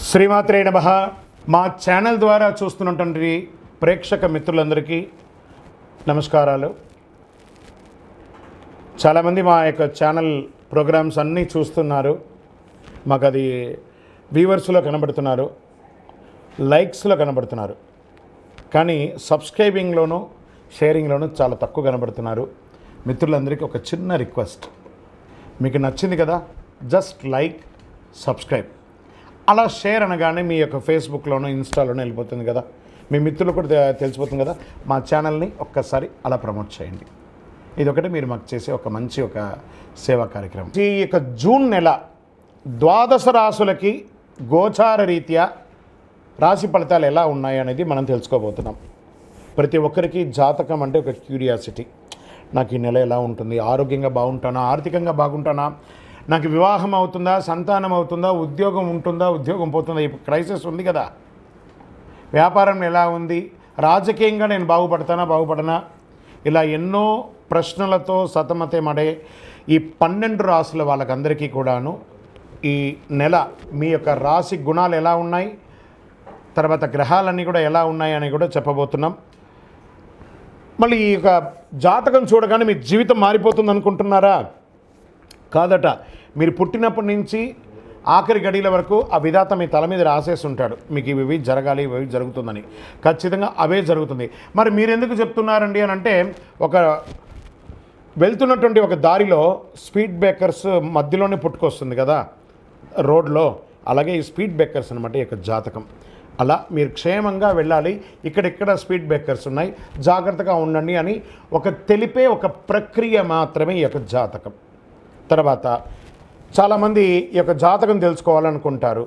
శ్రీమాత్రే నమః. మా ఛానల్ ద్వారా చూస్తున్నటువంటి ప్రేక్షక మిత్రులందరికీ నమస్కారాలు. చాలామంది మా యొక్క ఛానల్ ప్రోగ్రామ్స్ అన్నీ చూస్తున్నారు. మాకు అది వ్యూవర్స్లో కనబడుతున్నారు, లైక్స్లో కనబడుతున్నారు, కానీ సబ్స్క్రైబింగ్లోనూ షేరింగ్లోనూ చాలా తక్కువ కనబడుతున్నారు. మిత్రులందరికీ ఒక చిన్న రిక్వెస్ట్, మీకు నచ్చింది కదా, జస్ట్ లైక్, సబ్స్క్రైబ్. అలా షేర్ అనగానే మీ యొక్క ఫేస్బుక్లోనో ఇన్స్టాలోనో వెళ్ళిపోతుంది కదా, మీ మిత్రులు కూడా తెలిసిపోతుంది కదా. మా ఛానల్ని ఒక్కసారి అలా ప్రమోట్ చేయండి. ఇదొకటి మీరు మాకు చేసే ఒక మంచి సేవా కార్యక్రమం. ఈ యొక్క జూన్ నెల ద్వాదశ రాశులకి గోచార రీత్యా రాశి ఫలితాలు ఎలా ఉన్నాయి అనేది మనం తెలుసుకోబోతున్నాం. ప్రతి ఒక్కరికి జాతకం అంటే ఒక క్యూరియాసిటీ. నాకు ఈ నెల ఎలా ఉంటుంది, ఆరోగ్యంగా బాగుంటానా, ఆర్థికంగా బాగుంటానా, నాకు వివాహం అవుతుందా, సంతానం అవుతుందా, ఉద్యోగం ఉంటుందా, ఉద్యోగం పోతుందా, ఈ క్రైసిస్ ఉంది కదా, వ్యాపారం ఎలా ఉంది, రాజకీయంగా నేను బాగుపడనా, ఇలా ఎన్నో ప్రశ్నలతో సతమతమడే ఈ 12 రాశుల వాళ్ళకందరికీ కూడాను ఈ నెల మీ యొక్క రాశి గుణాలు ఎలా ఉన్నాయి, తర్వాత గ్రహాలన్నీ కూడా ఎలా ఉన్నాయి అని కూడా చెప్పబోతున్నాం. మళ్ళీ ఈ యొక్క జాతకం చూడగానే మీ జీవితం మారిపోతుంది అనుకుంటున్నారా? కాదట. మీరు పుట్టినప్పటి నుంచి ఆఖరి గడియల వరకు ఆ విధాత మీ తల మీద రాసేసి ఉంటాడు, మీకు ఇవి జరగాలి, ఇవి జరుగుతుందని. ఖచ్చితంగా అవే జరుగుతుంది. మరి మీరు ఎందుకు చెప్తున్నారండి అని అంటే, వెళ్తున్నటువంటి ఒక దారిలో స్పీడ్ బ్రేకర్స్ మధ్యలోనే పుట్టుకొస్తుంది కదా రోడ్లో, అలాగే ఈ స్పీడ్ బ్రేకర్స్ అనమాట ఈ యొక్క జాతకం. అలా మీరు క్షేమంగా వెళ్ళాలి, ఇక్కడెక్కడ స్పీడ్ బ్రేకర్స్ ఉన్నాయి, జాగ్రత్తగా ఉండండి అని తెలిపే ఒక ప్రక్రియ మాత్రమే ఈ యొక్క జాతకం. తర్వాత చాలామంది ఈ యొక్క జాతకం తెలుసుకోవాలనుకుంటారు.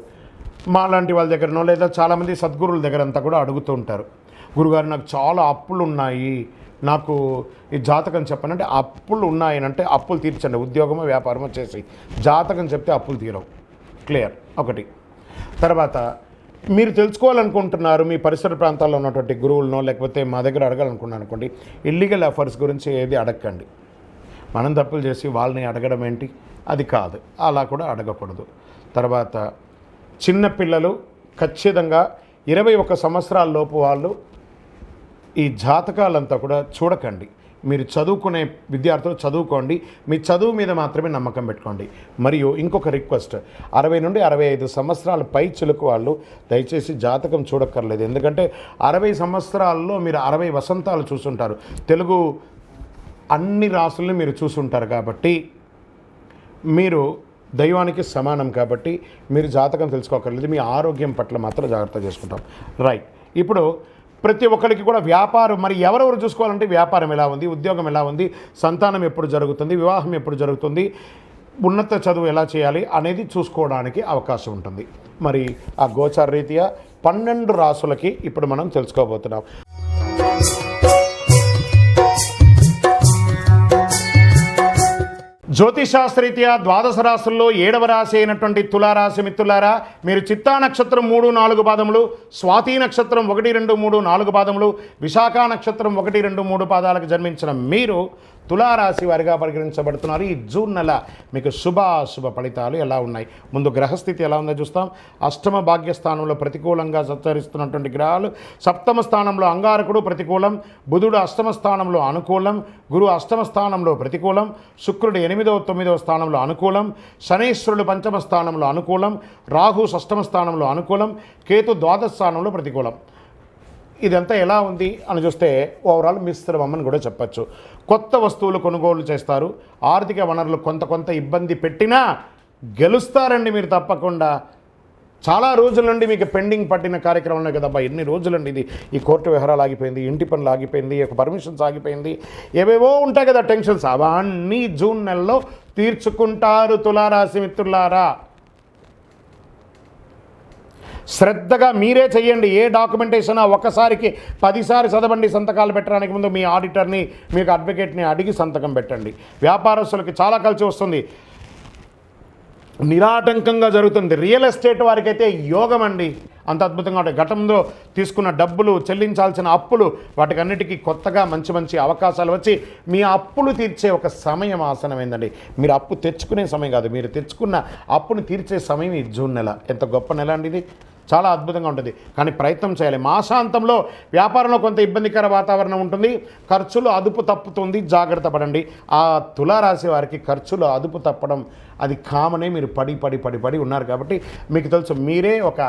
మా లాంటి వాళ్ళ దగ్గరనో లేదా చాలామంది సద్గురువుల దగ్గర అంతా కూడా అడుగుతూ ఉంటారు, గురుగారు నాకు చాలా అప్పులు ఉన్నాయి, నాకు ఈ జాతకం చెప్పండి. అంటే అప్పులు ఉన్నాయని అంటే అప్పులు తీర్చండి, ఉద్యోగమో వ్యాపారమో చేసి జాతకం చెప్తే అప్పులు తీరవు. క్లియర్ ఒకటి. తర్వాత మీరు తెలుసుకోవాలనుకుంటున్నారు, మీ పరిసర ప్రాంతాల్లో ఉన్నటువంటి గురువులనో లేకపోతే మా దగ్గర అడగాలనుకున్నాను అనుకోండి, ఇల్లీగల్ అఫైర్స్ గురించి ఏది అడగండి. మనం తప్పులు చేసి వాళ్ళని అడగడం ఏంటి, అది కాదు, అలా కూడా అడగకూడదు. తర్వాత చిన్నపిల్లలు ఖచ్చితంగా 21 సంవత్సరాల లోపు వాళ్ళు ఈ జాతకాలంతా కూడా చూడకండి. మీరు చదువుకునే విద్యార్థులు చదువుకోండి, మీ చదువు మీద మాత్రమే నమ్మకం పెట్టుకోండి. మరియు ఇంకొక రిక్వెస్ట్, 60 నుండి 65 సంవత్సరాల పై చిలుకు వాళ్ళు దయచేసి జాతకం చూడక్కర్లేదు. ఎందుకంటే 60 సంవత్సరాల్లో మీరు 60 వసంతాలు చూసుంటారు, తెలుగు అన్ని రాసుల్ని మీరు చూసుంటారు. కాబట్టి మీరు దైవానికి సమానం, కాబట్టి మీరు జాతకం తెలుసుకోకర్లేదు. మీ ఆరోగ్యం పట్ల మాత్రం జాగ్రత్త చేసుకుంటాం. రైట్. ఇప్పుడు ప్రతి ఒక్కరికి కూడా వ్యాపారం, మరి ఎవరెవరు చూసుకోవాలంటే వ్యాపారం ఎలా ఉంది, ఉద్యోగం ఎలా ఉంది, సంతానం ఎప్పుడు జరుగుతుంది, వివాహం ఎప్పుడు జరుగుతుంది, ఉన్నత చదువు ఎలా చేయాలి అనేది చూసుకోవడానికి అవకాశం ఉంటుంది. మరి ఆ గోచార రీత్యా 12 రాసులకి ఇప్పుడు మనం తెలుసుకోబోతున్నాం. జ్యోతిషాస్త్రరీత్యా ద్వాదశ రాశుల్లో 7వ రాశి అయినటువంటి తులారాశి మిత్రులారా, మీరు చిత్తా నక్షత్రం 3, 4 పాదములు, స్వాతి నక్షత్రం 1, 2, 3, 4 పాదములు, విశాఖ నక్షత్రం 1, 2, 3 పాదాలకు జన్మించిన మీరు తులారాశి వారిగా పరిగణించబడుతున్నారు. ఈ జూన్ నెల మీకు శుభాశుభ ఫలితాలు ఎలా ఉన్నాయి, ముందు గ్రహస్థితి ఎలా ఉందో చూస్తాం. అష్టమ భాగ్యస్థానంలో ప్రతికూలంగా సంచరిస్తున్నటువంటి గ్రహాలు, సప్తమ స్థానంలో అంగారకుడు ప్రతికూలం, బుధుడు అష్టమ స్థానంలో అనుకూలం, గురు అష్టమ స్థానంలో ప్రతికూలం, శుక్రుడు 8వ 9వ స్థానంలో అనుకూలం, శనేశ్వరుడు పంచమ స్థానంలో అనుకూలం, రాహు షష్టమ స్థానంలో అనుకూలం, కేతు ద్వాదశ స్థానంలో ప్రతికూలం. ఇదంతా ఎలా ఉంది అని చూస్తే ఓవరాల్ మిశ్రమం అని కూడా చెప్పచ్చు. కొత్త వస్తువులు కొనుగోలు చేస్తారు, ఆర్థిక వనరులు కొంత ఇబ్బంది పెట్టినా గెలుస్తారండి మీరు తప్పకుండా. చాలా రోజుల నుండి మీకు పెండింగ్ పట్టిన కార్యక్రమం ఉన్నాయి కదబ్బా, ఎన్ని రోజులండి ఇది, ఈ కోర్టు వ్యవహారాలు ఆగిపోయింది, ఇంటి పనులు ఆగిపోయింది, పర్మిషన్స్ ఆగిపోయింది, ఏవేవో ఉంటాయి కదా టెన్షన్స్, అవన్నీ జూన్ నెలలో తీర్చుకుంటారు తులారాశి మిత్రులారా. శ్రద్ధగా మీరే చెయ్యండి. ఏ డాక్యుమెంటేషన్ ఒకసారికి 10 సార్లు చదవండి. సంతకాలు పెట్టడానికి ముందు మీ ఆడిటర్ని, మీకు అడ్వకేట్ని అడిగి సంతకం పెట్టండి. వ్యాపారస్తులకి చాలా కలిసి వస్తుంది, నిరాటంకంగా జరుగుతుంది. రియల్ ఎస్టేట్ వారికైతే యోగం అండి, అంత అద్భుతంగా ఉంటాయి. గతంలో తీసుకున్న డబ్బులు, చెల్లించాల్సిన అప్పులు, వాటికన్నిటికీ కొత్తగా మంచి అవకాశాలు వచ్చి మీ అప్పులు తీర్చే ఒక సమయం ఆసనమైందండి. మీరు అప్పు తెచ్చుకునే సమయం కాదు, మీరు తెచ్చుకున్న అప్పును తీర్చే సమయం ఈ జూన్ నెల. ఎంత గొప్ప నెల అండి ఇది. చాలా అద్భుతంగా ఉంటుంది. కానీ ప్రయత్నం చేయాలి. మాసాంతంలో వ్యాపారంలో కొంత ఇబ్బందికర వాతావరణం ఉంటుంది, ఖర్చులు అదుపు తప్పుతుంది, జాగ్రత్త పడండి. ఆ తులారాశి వారికి ఖర్చులు అదుపు తప్పడం అది కామనే. మీరు పడి ఉన్నారు కాబట్టి మీకు తెలుసు, మీరే ఒక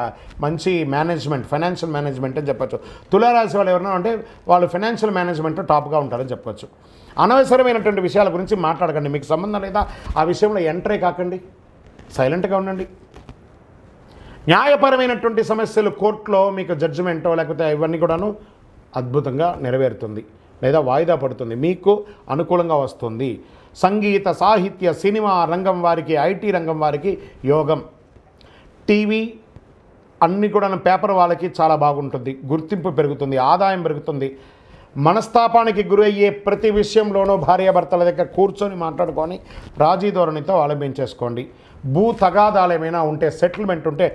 మంచి మేనేజ్మెంట్, ఫైనాన్షియల్ మేనేజ్మెంట్ అని చెప్పచ్చు. తులారాశి వాళ్ళు ఎవరైనా అంటే వాళ్ళు ఫైనాన్షియల్ మేనేజ్మెంట్లో టాప్గా ఉంటారని చెప్పచ్చు. అనవసరమైనటువంటి విషయాల గురించి మాట్లాడకండి. మీకు సంబంధం లేదా ఆ విషయంలో ఎంటరే కాకండి, సైలెంట్గా ఉండండి. న్యాయపరమైనటువంటి సమస్యలు కోర్టులో మీకు జడ్జిమెంటో లేకపోతే ఇవన్నీ కూడాను అద్భుతంగా నెరవేరుతుంది లేదా వాయిదా పడుతుంది, మీకు అనుకూలంగా వస్తుంది. సంగీత, సాహిత్య, సినిమా రంగం వారికి, ఐటీ రంగం వారికి యోగం. టీవీ అన్నీ కూడా పేపర్ వాళ్ళకి చాలా బాగుంటుంది, గుర్తింపు పెరుగుతుంది, ఆదాయం పెరుగుతుంది. మనస్తాపానికి గురి అయ్యే ప్రతి విషయంలోనూ భార్యాభర్తల దగ్గర కూర్చొని మాట్లాడుకొని రాజీ ధోరణితో ఆలంబించేసుకోండి. భూ తగాదాలు ఏమైనా ఉంటే, సెటిల్మెంట్ ఉంటే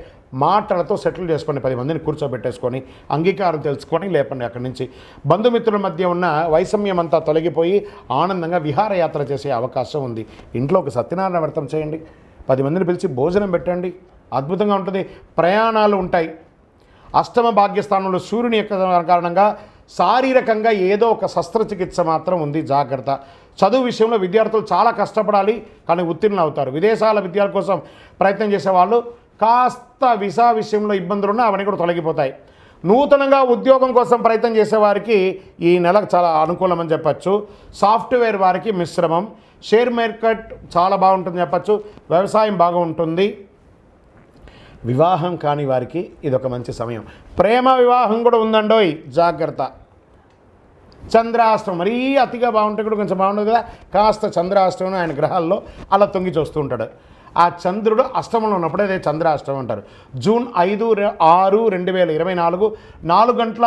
మాటలతో సెటిల్ చేసుకొని 10 మందిని కూర్చోబెట్టేసుకొని అంగీకారం తెలుసుకొని లేపండి అక్కడి నుంచి. బంధుమిత్రుల మధ్య ఉన్న వైషమ్యం అంతా తొలగిపోయి ఆనందంగా విహారయాత్ర చేసే అవకాశం ఉంది. ఇంట్లో ఒక సత్యనారాయణ వ్రతం చేయండి, 10 మందిని పిలిచి భోజనం పెట్టండి, అద్భుతంగా ఉంటుంది. ప్రయాణాలు ఉంటాయి. అష్టమ భాగ్యస్థానంలో సూర్యుని యొక్క కారణంగా శారీరకంగా ఏదో ఒక శస్త్రచికిత్స మాత్రం ఉంది, జాగ్రత్త. చదువు విషయంలో విద్యార్థులు చాలా కష్టపడాలి, కానీ ఉత్తీర్ణులు అవుతారు. విదేశాల విద్యాల కోసం ప్రయత్నం చేసేవాళ్ళు కాస్త వీసా విషయంలో ఇబ్బందులు ఉన్నా అవన్నీ కూడా తొలగిపోతాయి. నూతనంగా ఉద్యోగం కోసం ప్రయత్నం చేసేవారికి ఈ నెలకు చాలా అనుకూలమని చెప్పచ్చు. సాఫ్ట్వేర్ వారికి మిశ్రమం. షేర్ మార్కెట్ చాలా బాగుంటుంది చెప్పచ్చు. వ్యవసాయం బాగా ఉంటుంది. వివాహం కాని వారికి ఇదొక మంచి సమయం. ప్రేమ వివాహం కూడా ఉందండోయ్, జాగ్రత్త. చంద్రాష్టమం మరీ అతిగా బాగుంటే కూడా కొంచెం బాగుండదు కదా, కాస్త చంద్రాష్టమం ఆయన గ్రహాల్లో అలా తొంగి చూస్తూ ఉంటాడు. ఆ చంద్రుడు అష్టమంలో ఉన్నప్పుడే అదే చంద్రాష్టమం అంటారు. జూన్ 5-6-2024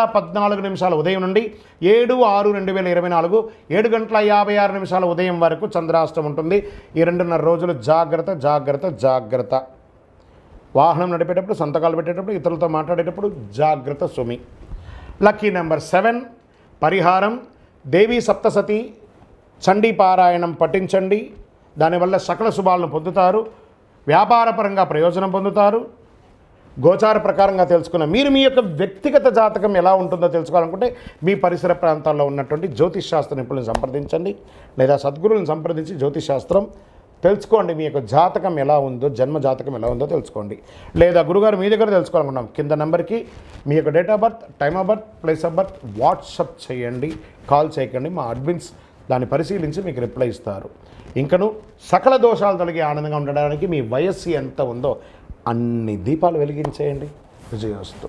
4:14 ఉదయం నుండి 7-6-2024 7:56 ఉదయం వరకు చంద్రాష్టమం ఉంటుంది. ఈ 2.5 రోజులు జాగ్రత్త జాగ్రత్త జాగ్రత్త. వాహనం నడిపేటప్పుడు, సంతకాలు పెట్టేటప్పుడు, ఇతరులతో మాట్లాడేటప్పుడు జాగ్రత్త సుమి. Lucky number 7. పరిహారం దేవీ సప్తసతి చండీ పారాయణం పఠించండి. దానివల్ల సకల శుభాలను పొందుతారు, వ్యాపారపరంగా ప్రయోజనం పొందుతారు. గోచార ప్రకారంగా తెలుసుకున్న మీరు మీ యొక్క వ్యక్తిగత జాతకం ఎలా ఉంటుందో తెలుసుకోవాలనుకుంటే మీ పరిసర ప్రాంతాల్లో ఉన్నటువంటి జ్యోతిష్ శాస్త్ర నిపుణులను సంప్రదించండి లేదా సద్గురువులను సంప్రదించి జ్యోతిష్ శాస్త్రం తెలుసుకోండి. మీ యొక్క జాతకం ఎలా ఉందో, జన్మ జాతకం ఎలా ఉందో తెలుసుకోండి. లేదా గురుగారు మీ దగ్గర తెలుసుకోవాలనుకుంటాం, కింద నెంబర్కి మీ యొక్క date of birth, time of birth, place of birth WhatsApp చేయండి, కాల్ చేయకండి. మా అడ్మిన్స్ దాన్ని పరిశీలించి మీకు రిప్లై ఇస్తారు. ఇంకను సకల దోషాలు తొలగి ఆనందంగా ఉండడానికి మీ వయస్సు ఎంత ఉందో అన్ని దీపాలు వెలిగించేయండి. విజయోస్తు.